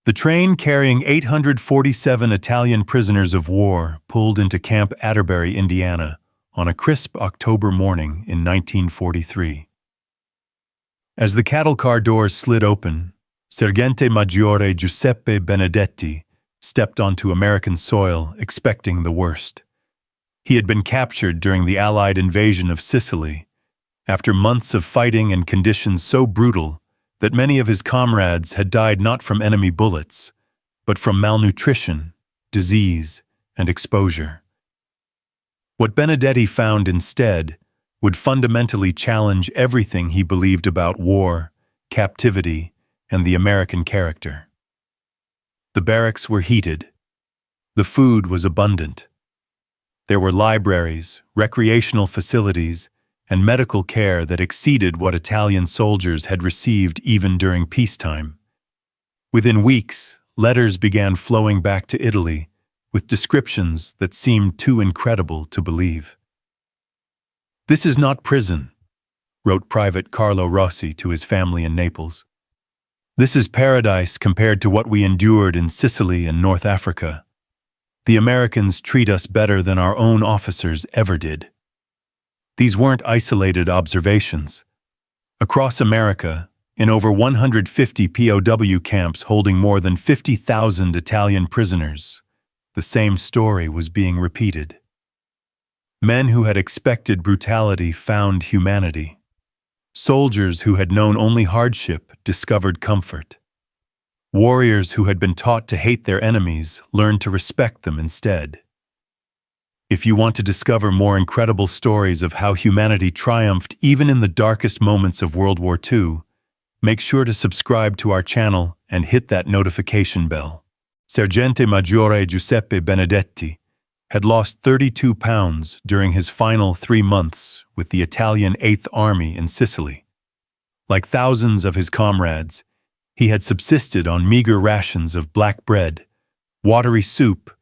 The train carrying 847 Italian prisoners of war pulled into Camp Atterbury, Indiana, on a crisp October morning in 1943. As the cattle car doors slid open, Sergente Maggiore Giuseppe Benedetti stepped onto American soil expecting the worst. He had been captured during the Allied invasion of Sicily, after months of fighting and conditions so brutal that many of his comrades had died not from enemy bullets, but from malnutrition, disease, and exposure. What Benedetti found instead would fundamentally challenge everything he believed about war, captivity, and the American character. The barracks were heated. The food was abundant. There were libraries, recreational facilities, and medical care that exceeded what Italian soldiers had received even during peacetime. Within weeks, letters began flowing back to Italy with descriptions that seemed too incredible to believe. "This is not prison," wrote Private Carlo Rossi to his family in Naples. "This is paradise compared to what we endured in Sicily and North Africa. The Americans treat us better than our own officers ever did." These weren't isolated observations. Across America, in over 150 POW camps holding more than 50,000 Italian prisoners, the same story was being repeated. Men who had expected brutality found humanity. Soldiers who had known only hardship discovered comfort. Warriors who had been taught to hate their enemies learned to respect them instead. If you want to discover more incredible stories of how humanity triumphed even in the darkest moments of World War II, make sure to subscribe to our channel and hit that notification bell. Sergente Maggiore Giuseppe Benedetti had lost 32 pounds during his final 3 months with the Italian 8th Army in Sicily. Like thousands of his comrades, he had subsisted on meager rations of black bread, watery soup,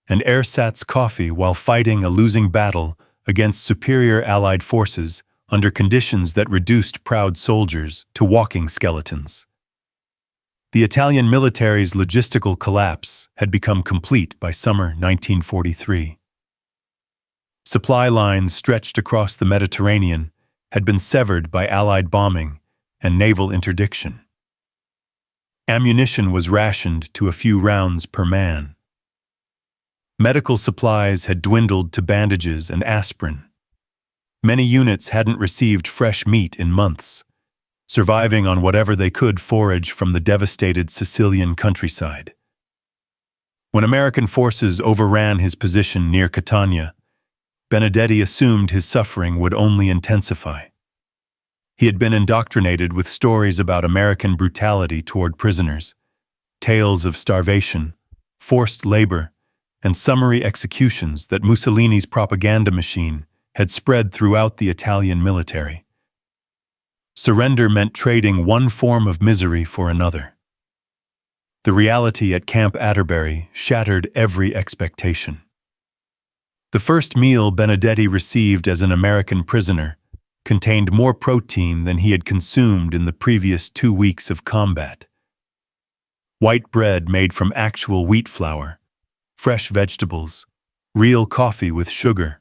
and ersatz coffee while fighting a losing battle against superior Allied forces under conditions that reduced proud soldiers to walking skeletons. The Italian military's logistical collapse had become complete by summer 1943. Supply lines stretched across the Mediterranean had been severed by Allied bombing and naval interdiction. Ammunition was rationed to a few rounds per man. Medical supplies had dwindled to bandages and aspirin. Many units hadn't received fresh meat in months, surviving on whatever they could forage from the devastated Sicilian countryside. When American forces overran his position near Catania, Benedetti assumed his suffering would only intensify. He had been indoctrinated with stories about American brutality toward prisoners, tales of starvation, forced labor, and summary executions that Mussolini's propaganda machine had spread throughout the Italian military. Surrender meant trading one form of misery for another. The reality at Camp Atterbury shattered every expectation. The first meal Benedetti received as an American prisoner contained more protein than he had consumed in the previous 2 weeks of combat. White bread made from actual wheat flour, fresh vegetables, real coffee with sugar.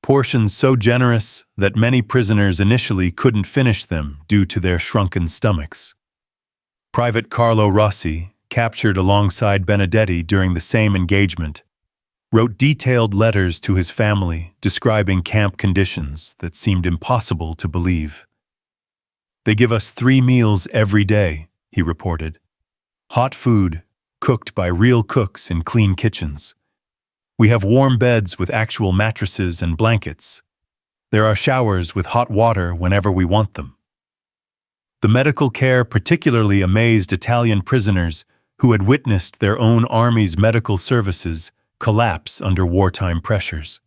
Portions so generous that many prisoners initially couldn't finish them due to their shrunken stomachs. Private Carlo Rossi, captured alongside Benedetti during the same engagement, wrote detailed letters to his family describing camp conditions that seemed impossible to believe. "They give us 3 meals every day," he reported. "Hot food, cooked by real cooks in clean kitchens. We have warm beds with actual mattresses and blankets. There are showers with hot water whenever we want them." The medical care particularly amazed Italian prisoners who had witnessed their own army's medical services collapse under wartime pressures.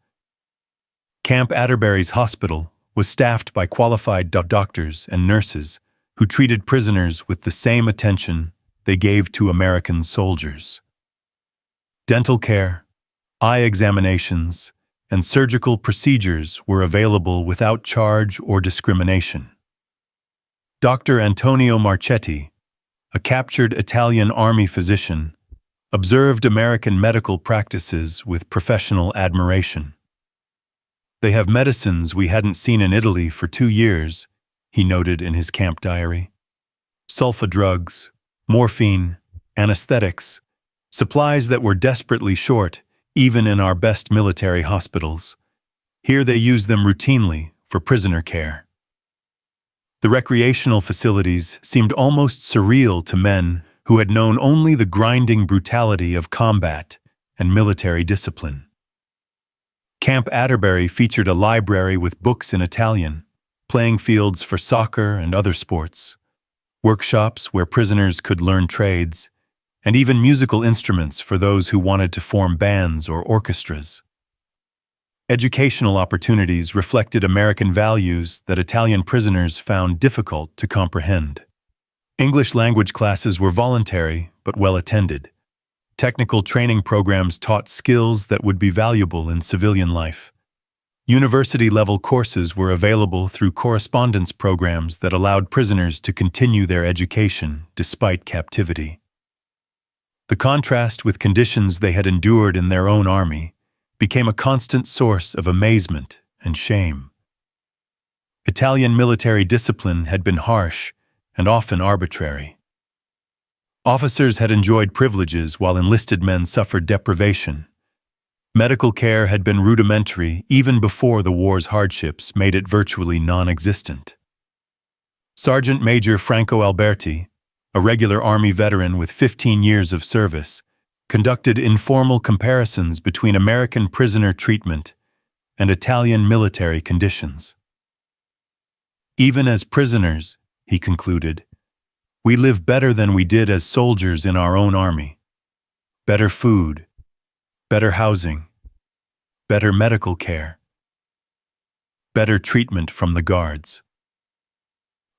Camp Atterbury's hospital was staffed by qualified doctors and nurses who treated prisoners with the same attention they gave to American soldiers. Dental care, eye examinations, and surgical procedures were available without charge or discrimination. Dr. Antonio Marchetti, a captured Italian army physician, observed American medical practices with professional admiration. "They have medicines we hadn't seen in Italy for 2 years," he noted in his camp diary. "Sulfa drugs, morphine, anesthetics, supplies that were desperately short, even in our best military hospitals. Here they use them routinely for prisoner care." The recreational facilities seemed almost surreal to men who had known only the grinding brutality of combat and military discipline. Camp Atterbury featured a library with books in Italian, playing fields for soccer and other sports, workshops where prisoners could learn trades, and even musical instruments for those who wanted to form bands or orchestras. Educational opportunities reflected American values that Italian prisoners found difficult to comprehend. English language classes were voluntary but well attended. Technical training programs taught skills that would be valuable in civilian life. University-level courses were available through correspondence programs that allowed prisoners to continue their education despite captivity. The contrast with conditions they had endured in their own army became a constant source of amazement and shame. Italian military discipline had been harsh and often arbitrary. Officers had enjoyed privileges while enlisted men suffered deprivation. Medical care had been rudimentary even before the war's hardships made it virtually non-existent. Sergeant Major Franco Alberti, a regular Army veteran with 15 years of service, conducted informal comparisons between American prisoner treatment and Italian military conditions. "Even as prisoners," he concluded, "we live better than we did as soldiers in our own army. Better food, better housing, better medical care, better treatment from the guards."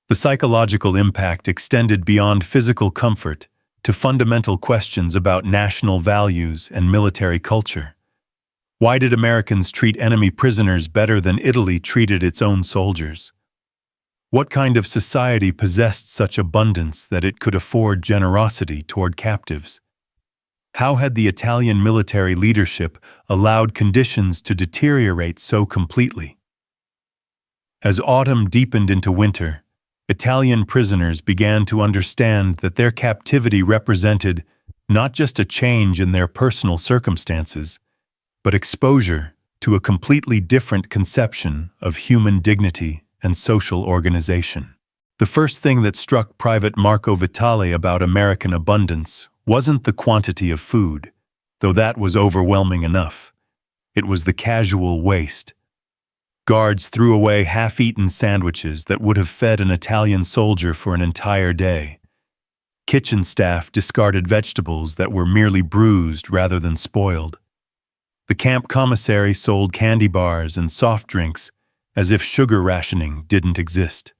The psychological impact extended beyond physical comfort to fundamental questions about national values and military culture. Why did Americans treat enemy prisoners better than Italy treated its own soldiers? What kind of society possessed such abundance that it could afford generosity toward captives? How had the Italian military leadership allowed conditions to deteriorate so completely? As autumn deepened into winter, Italian prisoners began to understand that their captivity represented not just a change in their personal circumstances, but exposure to a completely different conception of human dignity and social organization. The first thing that struck Private Marco Vitale about American abundance wasn't the quantity of food, though that was overwhelming enough. It was the casual waste. Guards threw away half-eaten sandwiches that would have fed an Italian soldier for an entire day. Kitchen staff discarded vegetables that were merely bruised rather than spoiled. The camp commissary sold candy bars and soft drinks as if sugar rationing didn't exist.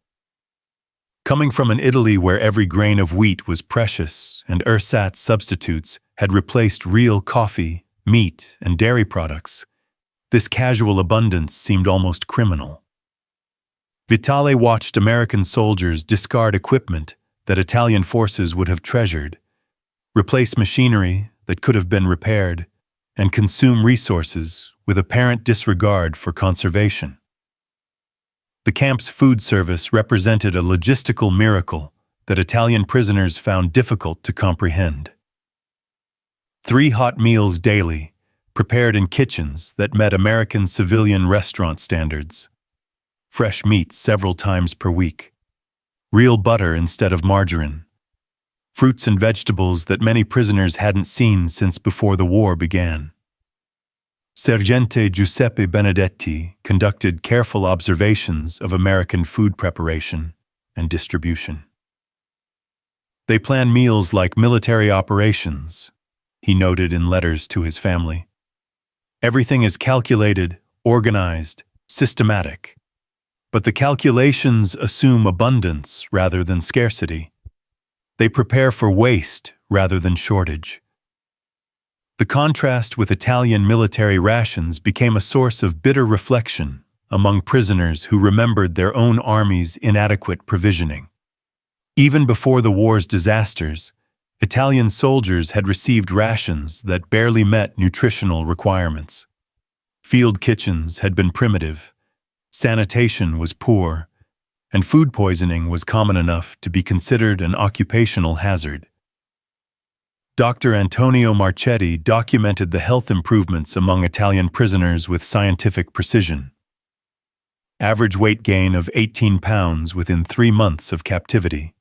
Coming from an Italy where every grain of wheat was precious and ersatz substitutes had replaced real coffee, meat, and dairy products, this casual abundance seemed almost criminal. Vitale watched American soldiers discard equipment that Italian forces would have treasured, replace machinery that could have been repaired, and consume resources with apparent disregard for conservation. The camp's food service represented a logistical miracle that Italian prisoners found difficult to comprehend. 3 hot meals daily, prepared in kitchens that met American civilian restaurant standards. Fresh meat several times per week. Real butter instead of margarine. Fruits and vegetables that many prisoners hadn't seen since before the war began. Sergente Giuseppe Benedetti conducted careful observations of American food preparation and distribution. "They plan meals like military operations," he noted in letters to his family. "Everything is calculated, organized, systematic. But the calculations assume abundance rather than scarcity. They prepare for waste rather than shortage." The contrast with Italian military rations became a source of bitter reflection among prisoners who remembered their own army's inadequate provisioning. Even before the war's disasters, Italian soldiers had received rations that barely met nutritional requirements. Field kitchens had been primitive, sanitation was poor, and food poisoning was common enough to be considered an occupational hazard. Dr. Antonio Marchetti documented the health improvements among Italian prisoners with scientific precision. Average weight gain of 18 pounds within 3 months of captivity.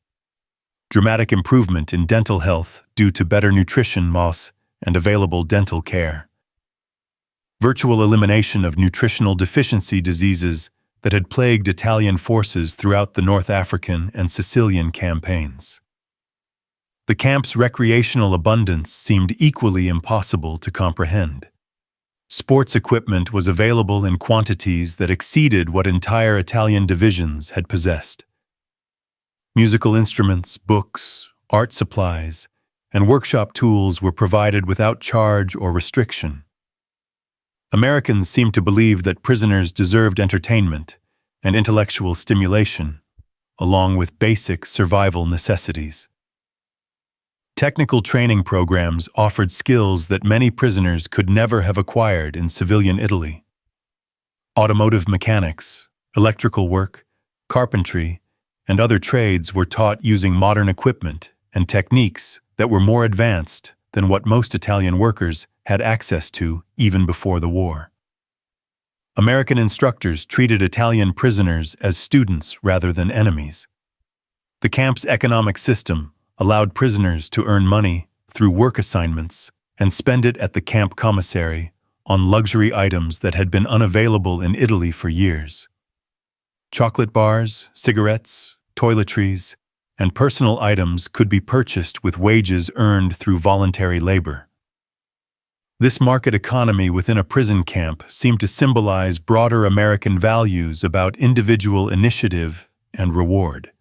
Dramatic improvement in dental health due to better nutrition loss and available dental care. Virtual elimination of nutritional deficiency diseases that had plagued Italian forces throughout the North African and Sicilian campaigns. The camp's recreational abundance seemed equally impossible to comprehend. Sports equipment was available in quantities that exceeded what entire Italian divisions had possessed. Musical instruments, books, art supplies, and workshop tools were provided without charge or restriction. Americans seemed to believe that prisoners deserved entertainment and intellectual stimulation, along with basic survival necessities. Technical training programs offered skills that many prisoners could never have acquired in civilian Italy. Automotive mechanics, electrical work, carpentry, and other trades were taught using modern equipment and techniques that were more advanced than what most Italian workers had access to even before the war. American instructors treated Italian prisoners as students rather than enemies. The camp's economic system allowed prisoners to earn money through work assignments and spend it at the camp commissary on luxury items that had been unavailable in Italy for years. Chocolate bars, cigarettes, toiletries, and personal items could be purchased with wages earned through voluntary labor. This market economy within a prison camp seemed to symbolize broader American values about individual initiative and reward.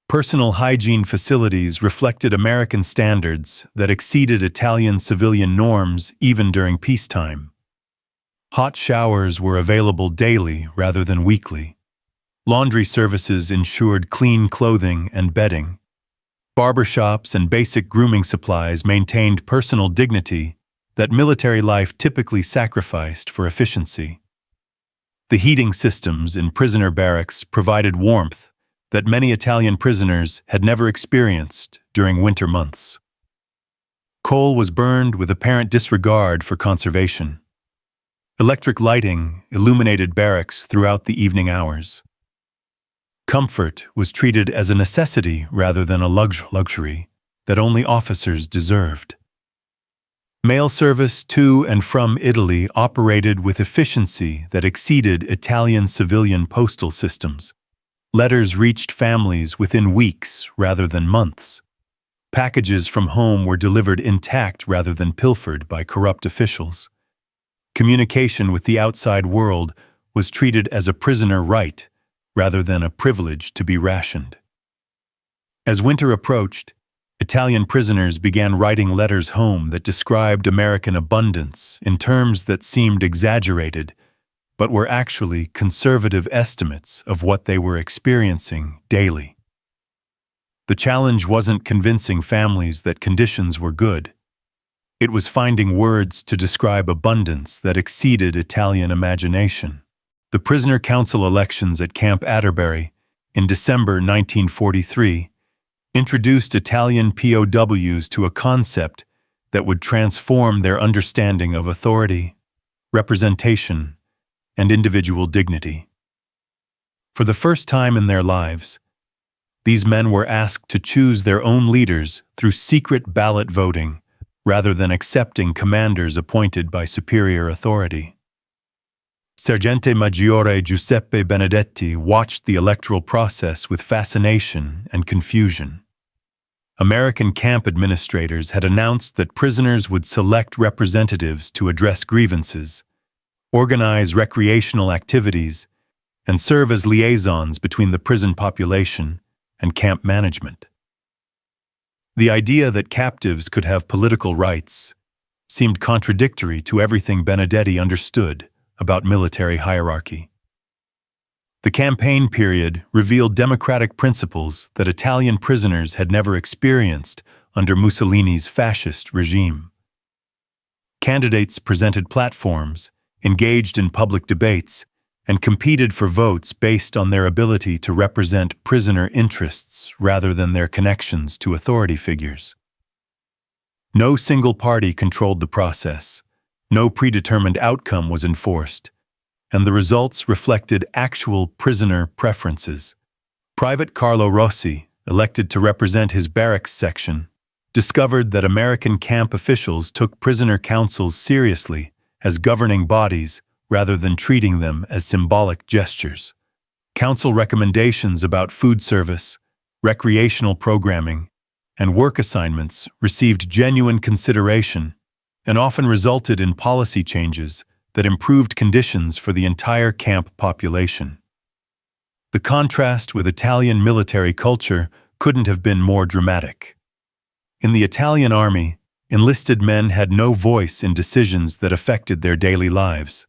Personal hygiene facilities reflected American standards that exceeded Italian civilian norms even during peacetime. Hot showers were available daily rather than weekly. Laundry services ensured clean clothing and bedding. Barbershops and basic grooming supplies maintained personal dignity that military life typically sacrificed for efficiency. The heating systems in prisoner barracks provided warmth that many Italian prisoners had never experienced during winter months. Coal was burned with apparent disregard for conservation. Electric lighting illuminated barracks throughout the evening hours. Comfort was treated as a necessity rather than a luxury that only officers deserved. Mail service to and from Italy operated with efficiency that exceeded Italian civilian postal systems. Letters reached families within weeks rather than months. Packages from home were delivered intact rather than pilfered by corrupt officials. Communication with the outside world was treated as a prisoner right rather than a privilege to be rationed. As winter approached, Italian prisoners began writing letters home that described American abundance in terms that seemed exaggerated, but were actually conservative estimates of what they were experiencing daily. The challenge wasn't convincing families that conditions were good. It was finding words to describe abundance that exceeded Italian imagination. The prisoner council elections at Camp Atterbury in December 1943 introduced Italian POWs to a concept that would transform their understanding of authority, representation, and individual dignity. For the first time in their lives, these men were asked to choose their own leaders through secret ballot voting rather than accepting commanders appointed by superior authority. Sergente Maggiore Giuseppe Benedetti watched the electoral process with fascination and confusion. American camp administrators had announced that prisoners would select representatives to address grievances, organize recreational activities, and serve as liaisons between the prison population and camp management. The idea that captives could have political rights seemed contradictory to everything Benedetti understood about military hierarchy. The campaign period revealed democratic principles that Italian prisoners had never experienced under Mussolini's fascist regime. Candidates presented platforms, engaged in public debates, and competed for votes based on their ability to represent prisoner interests rather than their connections to authority figures. No single party controlled the process, no predetermined outcome was enforced, and the results reflected actual prisoner preferences. Private Carlo Rossi, elected to represent his barracks section, discovered that American camp officials took prisoner councils seriously as governing bodies rather than treating them as symbolic gestures. Council recommendations about food service, recreational programming, and work assignments received genuine consideration and often resulted in policy changes that improved conditions for the entire camp population. The contrast with Italian military culture couldn't have been more dramatic. In the Italian army, enlisted men had no voice in decisions that affected their daily lives.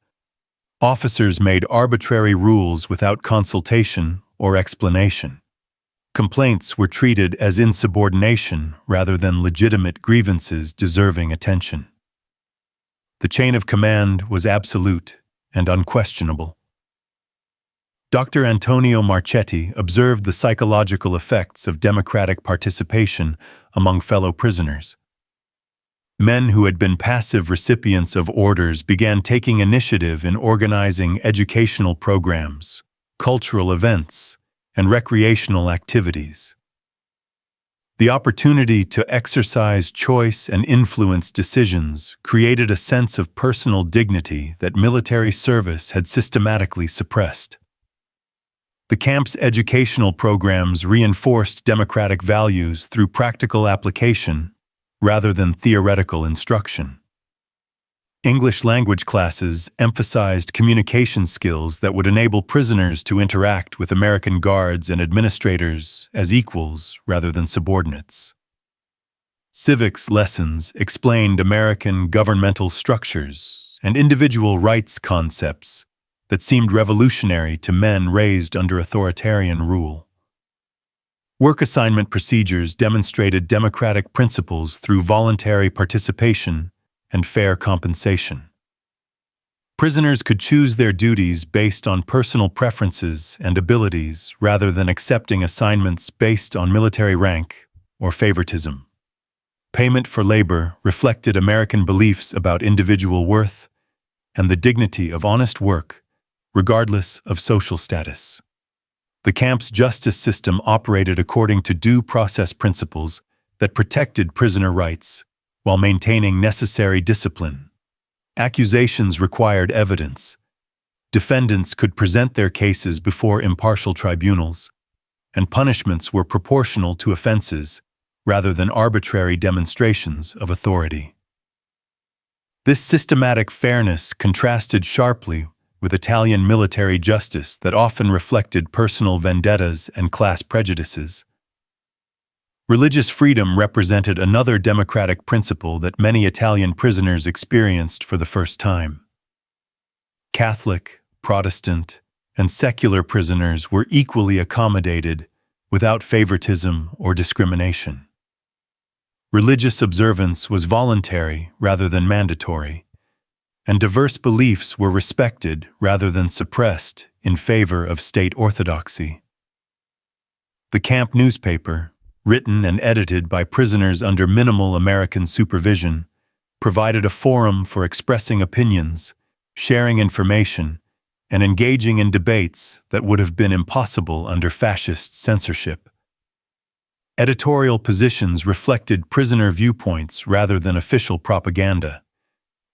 Officers made arbitrary rules without consultation or explanation. Complaints were treated as insubordination rather than legitimate grievances deserving attention. The chain of command was absolute and unquestionable. Dr. Antonio Marchetti observed the psychological effects of democratic participation among fellow prisoners. Men who had been passive recipients of orders began taking initiative in organizing educational programs, cultural events, and recreational activities. The opportunity to exercise choice and influence decisions created a sense of personal dignity that military service had systematically suppressed. The camp's educational programs reinforced democratic values through practical application rather than theoretical instruction. English language classes emphasized communication skills that would enable prisoners to interact with American guards and administrators as equals rather than subordinates. Civics lessons explained American governmental structures and individual rights concepts that seemed revolutionary to men raised under authoritarian rule. Work assignment procedures demonstrated democratic principles through voluntary participation and fair compensation. Prisoners could choose their duties based on personal preferences and abilities rather than accepting assignments based on military rank or favoritism. Payment for labor reflected American beliefs about individual worth and the dignity of honest work, regardless of social status. The camp's justice system operated according to due process principles that protected prisoner rights while maintaining necessary discipline. Accusations required evidence. Defendants could present their cases before impartial tribunals, and punishments were proportional to offenses rather than arbitrary demonstrations of authority. This systematic fairness contrasted sharply with Italian military justice that often reflected personal vendettas and class prejudices. Religious freedom represented another democratic principle that many Italian prisoners experienced for the first time. Catholic, Protestant, and secular prisoners were equally accommodated without favoritism or discrimination. Religious observance was voluntary rather than mandatory, and diverse beliefs were respected rather than suppressed in favor of state orthodoxy. The camp newspaper, written and edited by prisoners under minimal American supervision, provided a forum for expressing opinions, sharing information, and engaging in debates that would have been impossible under fascist censorship. Editorial positions reflected prisoner viewpoints rather than official propaganda,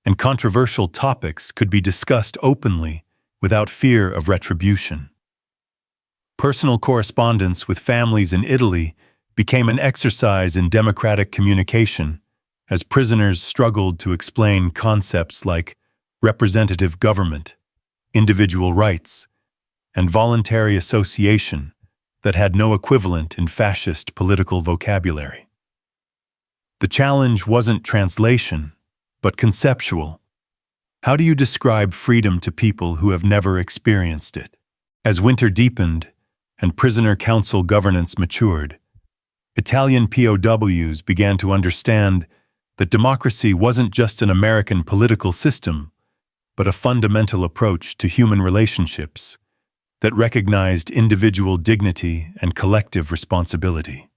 and controversial topics could be discussed openly without fear of retribution. Personal correspondence with families in Italy became an exercise in democratic communication as prisoners struggled to explain concepts like representative government, individual rights, and voluntary association that had no equivalent in fascist political vocabulary. The challenge wasn't translation, but conceptual. How do you describe freedom to people who have never experienced it? As winter deepened and prisoner council governance matured, Italian POWs began to understand that democracy wasn't just an American political system, but a fundamental approach to human relationships that recognized individual dignity and collective responsibility.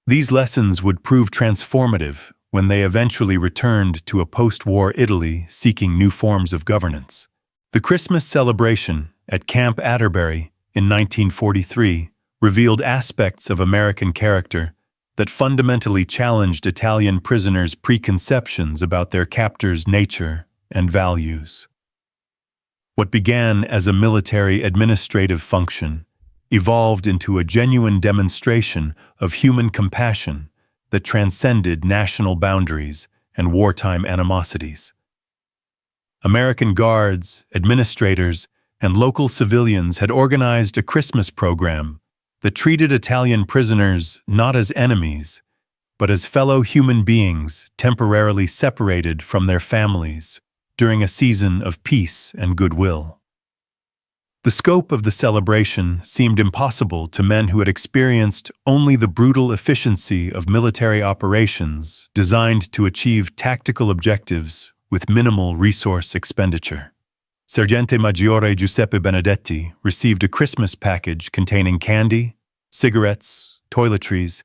These lessons would prove transformative when they eventually returned to a post-war Italy seeking new forms of governance. The Christmas celebration at Camp Atterbury in 1943 revealed aspects of American character that fundamentally challenged Italian prisoners' preconceptions about their captors' nature and values. What began as a military administrative function evolved into a genuine demonstration of human compassion that transcended national boundaries and wartime animosities. American guards, administrators, and local civilians had organized a Christmas program that treated Italian prisoners not as enemies, but as fellow human beings temporarily separated from their families during a season of peace and goodwill. The scope of the celebration seemed impossible to men who had experienced only the brutal efficiency of military operations designed to achieve tactical objectives with minimal resource expenditure. Sergente Maggiore Giuseppe Benedetti received a Christmas package containing candy, cigarettes, toiletries,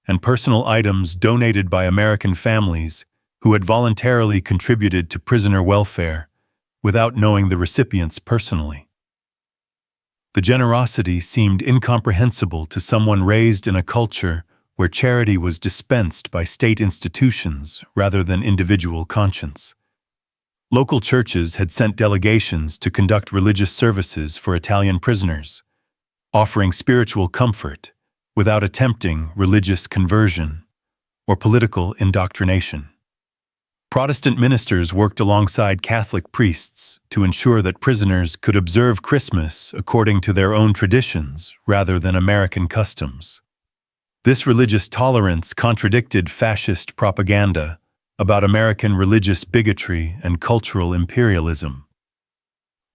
and personal items donated by American families who had voluntarily contributed to prisoner welfare without knowing the recipients personally. The generosity seemed incomprehensible to someone raised in a culture where charity was dispensed by state institutions rather than individual conscience. Local churches had sent delegations to conduct religious services for Italian prisoners, offering spiritual comfort without attempting religious conversion or political indoctrination. Protestant ministers worked alongside Catholic priests to ensure that prisoners could observe Christmas according to their own traditions rather than American customs. This religious tolerance contradicted fascist propaganda about American religious bigotry and cultural imperialism.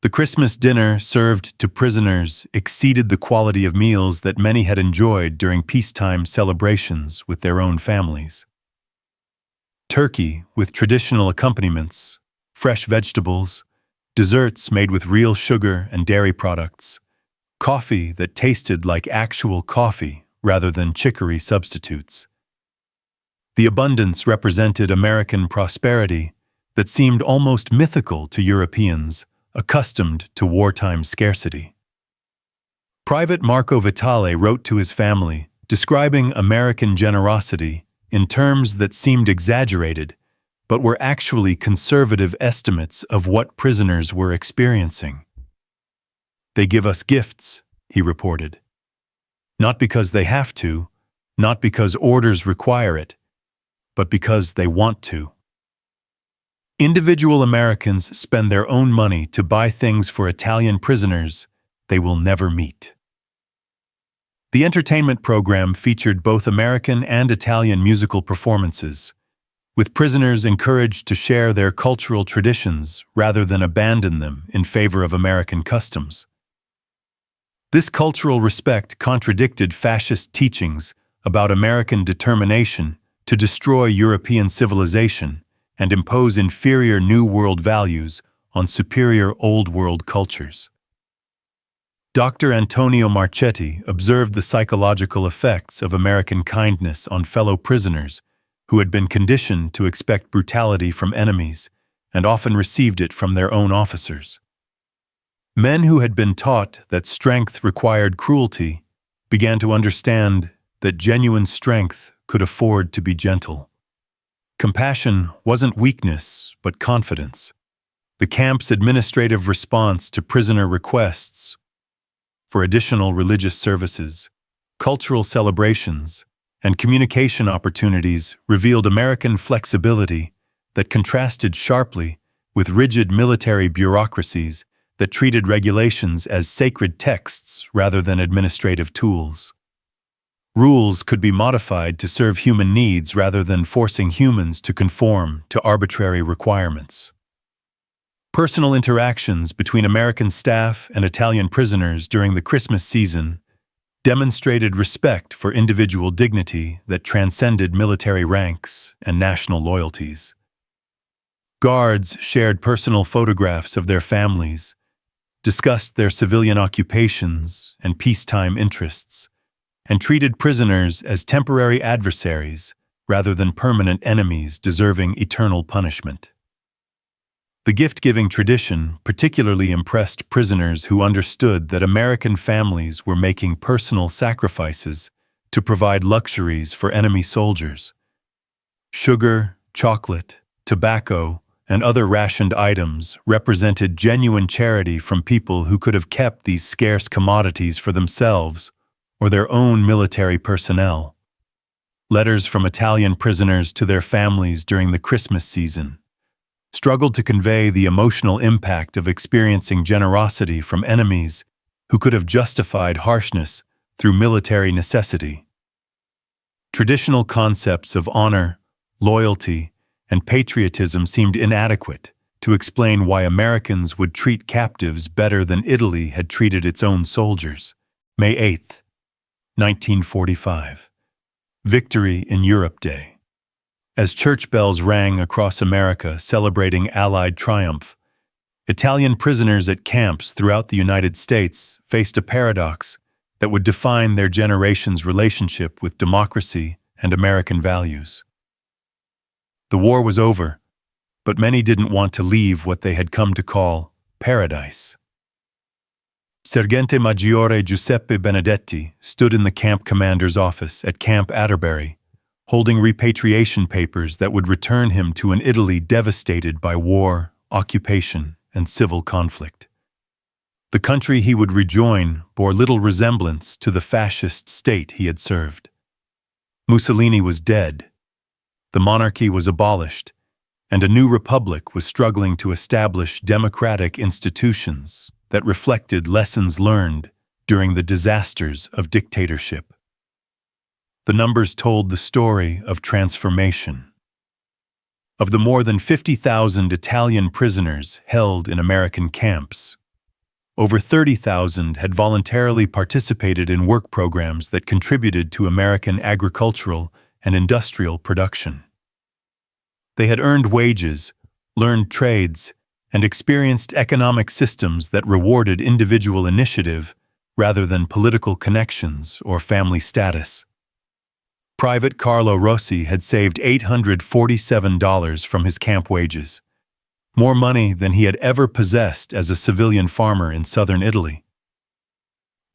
The Christmas dinner served to prisoners exceeded the quality of meals that many had enjoyed during peacetime celebrations with their own families. Turkey with traditional accompaniments, fresh vegetables, desserts made with real sugar and dairy products, coffee that tasted like actual coffee rather than chicory substitutes. The abundance represented American prosperity that seemed almost mythical to Europeans accustomed to wartime scarcity. Private Marco Vitale wrote to his family, describing American generosity in terms that seemed exaggerated, but were actually conservative estimates of what prisoners were experiencing. "They give us gifts," he reported. "Not because they have to, not because orders require it, but because they want to." Individual Americans spend their own money to buy things for Italian prisoners they will never meet. The entertainment program featured both American and Italian musical performances, with prisoners encouraged to share their cultural traditions rather than abandon them in favor of American customs. This cultural respect contradicted fascist teachings about American determination to destroy European civilization and impose inferior New World values on superior Old World cultures. Dr. Antonio Marchetti observed the psychological effects of American kindness on fellow prisoners who had been conditioned to expect brutality from enemies and often received it from their own officers. Men who had been taught that strength required cruelty began to understand that genuine strength could afford to be gentle. Compassion wasn't weakness, but confidence. The camp's administrative response to prisoner requests for additional religious services, cultural celebrations, and communication opportunities revealed American flexibility that contrasted sharply with rigid military bureaucracies that treated regulations as sacred texts rather than administrative tools. Rules could be modified to serve human needs rather than forcing humans to conform to arbitrary requirements. Personal interactions between American staff and Italian prisoners during the Christmas season demonstrated respect for individual dignity that transcended military ranks and national loyalties. Guards shared personal photographs of their families, discussed their civilian occupations and peacetime interests, and treated prisoners as temporary adversaries rather than permanent enemies deserving eternal punishment. The gift-giving tradition particularly impressed prisoners who understood that American families were making personal sacrifices to provide luxuries for enemy soldiers. Sugar, chocolate, tobacco, and other rationed items represented genuine charity from people who could have kept these scarce commodities for themselves or their own military personnel. Letters from Italian prisoners to their families during the Christmas season struggled to convey the emotional impact of experiencing generosity from enemies who could have justified harshness through military necessity. Traditional concepts of honor, loyalty, and patriotism seemed inadequate to explain why Americans would treat captives better than Italy had treated its own soldiers. May 8, 1945. Victory in Europe Day. As church bells rang across America celebrating Allied triumph, Italian prisoners at camps throughout the United States faced a paradox that would define their generation's relationship with democracy and American values. The war was over, but many didn't want to leave what they had come to call paradise. Sergente Maggiore Giuseppe Benedetti stood in the camp commander's office at Camp Atterbury, holding repatriation papers that would return him to an Italy devastated by war, occupation, and civil conflict. The country he would rejoin bore little resemblance to the fascist state he had served. Mussolini was dead, the monarchy was abolished, and a new republic was struggling to establish democratic institutions that reflected lessons learned during the disasters of dictatorship. The numbers told the story of transformation. Of the more than 50,000 Italian prisoners held in American camps, over 30,000 had voluntarily participated in work programs that contributed to American agricultural and industrial production. They had earned wages, learned trades, and experienced economic systems that rewarded individual initiative rather than political connections or family status. Private Carlo Rossi had saved $847 from his camp wages, more money than he had ever possessed as a civilian farmer in southern Italy.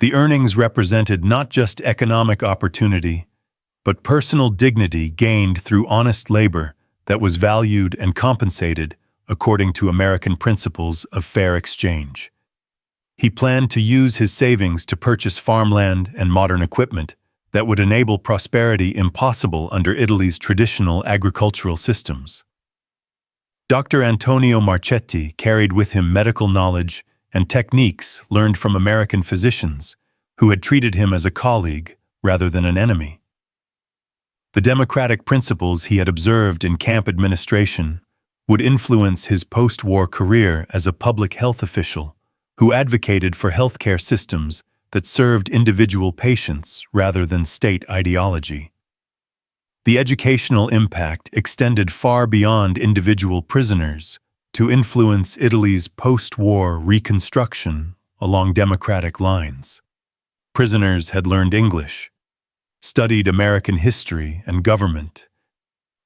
The earnings represented not just economic opportunity, but personal dignity gained through honest labor that was valued and compensated according to American principles of fair exchange. He planned to use his savings to purchase farmland and modern equipment that would enable prosperity impossible under Italy's traditional agricultural systems. Dr. Antonio Marchetti carried with him medical knowledge and techniques learned from American physicians who had treated him as a colleague rather than an enemy. The democratic principles he had observed in camp administration would influence his post-war career as a public health official who advocated for healthcare systems that served individual patients rather than state ideology. The educational impact extended far beyond individual prisoners to influence Italy's post-war reconstruction along democratic lines. Prisoners had learned English, studied American history and government,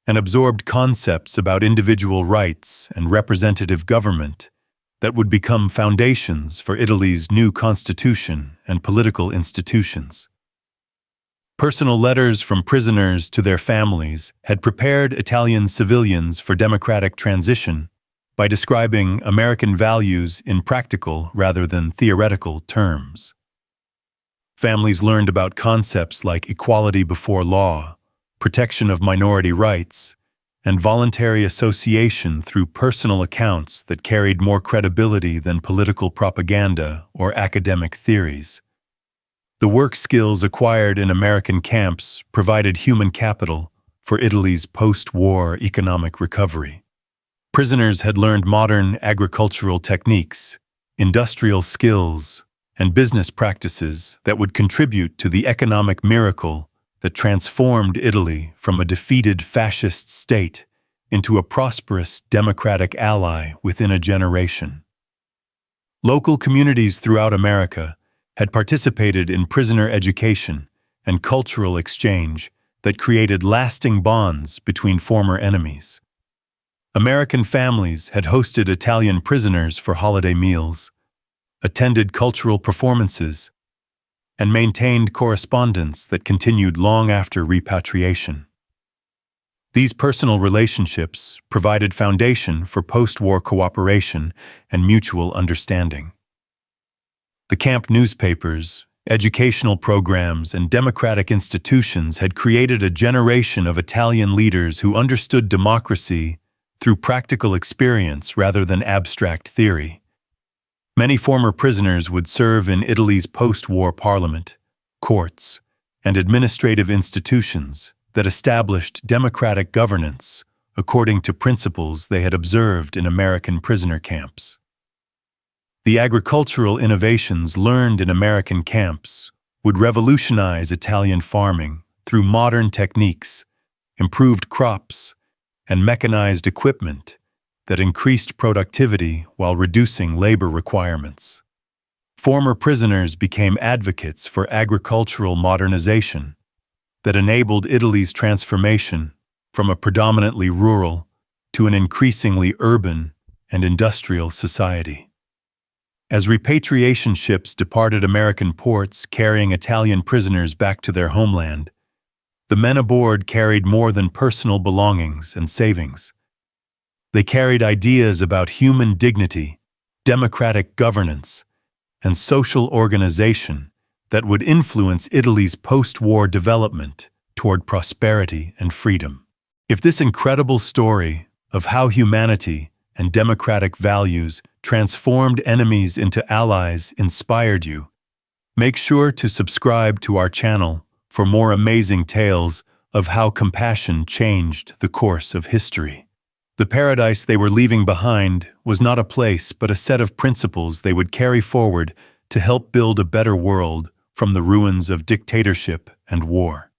and absorbed concepts about individual rights and representative government that would become foundations for Italy's new constitution and political institutions. Personal letters from prisoners to their families had prepared Italian civilians for democratic transition by describing American values in practical rather than theoretical terms. Families learned about concepts like equality before law, protection of minority rights, and voluntary association through personal accounts that carried more credibility than political propaganda or academic theories. The work skills acquired in American camps provided human capital for Italy's post-war economic recovery. Prisoners had learned modern agricultural techniques, industrial skills, and business practices that would contribute to the economic miracle that transformed Italy from a defeated fascist state into a prosperous democratic ally within a generation. Local communities throughout America had participated in prisoner education and cultural exchange that created lasting bonds between former enemies. American families had hosted Italian prisoners for holiday meals, attended cultural performances, and maintained correspondence that continued long after repatriation. These personal relationships provided foundation for post-war cooperation and mutual understanding. The camp newspapers, educational programs, and democratic institutions had created a generation of Italian leaders who understood democracy through practical experience rather than abstract theory. Many former prisoners would serve in Italy's post-war parliament, courts, and administrative institutions that established democratic governance according to principles they had observed in American prisoner camps. The agricultural innovations learned in American camps would revolutionize Italian farming through modern techniques, improved crops, and mechanized equipment that increased productivity while reducing labor requirements. Former prisoners became advocates for agricultural modernization that enabled Italy's transformation from a predominantly rural to an increasingly urban and industrial society. As repatriation ships departed American ports carrying Italian prisoners back to their homeland, the men aboard carried more than personal belongings and savings. They carried ideas about human dignity, democratic governance, and social organization that would influence Italy's post-war development toward prosperity and freedom. If this incredible story of how humanity and democratic values transformed enemies into allies inspired you, make sure to subscribe to our channel for more amazing tales of how compassion changed the course of history. The paradise they were leaving behind was not a place but a set of principles they would carry forward to help build a better world from the ruins of dictatorship and war.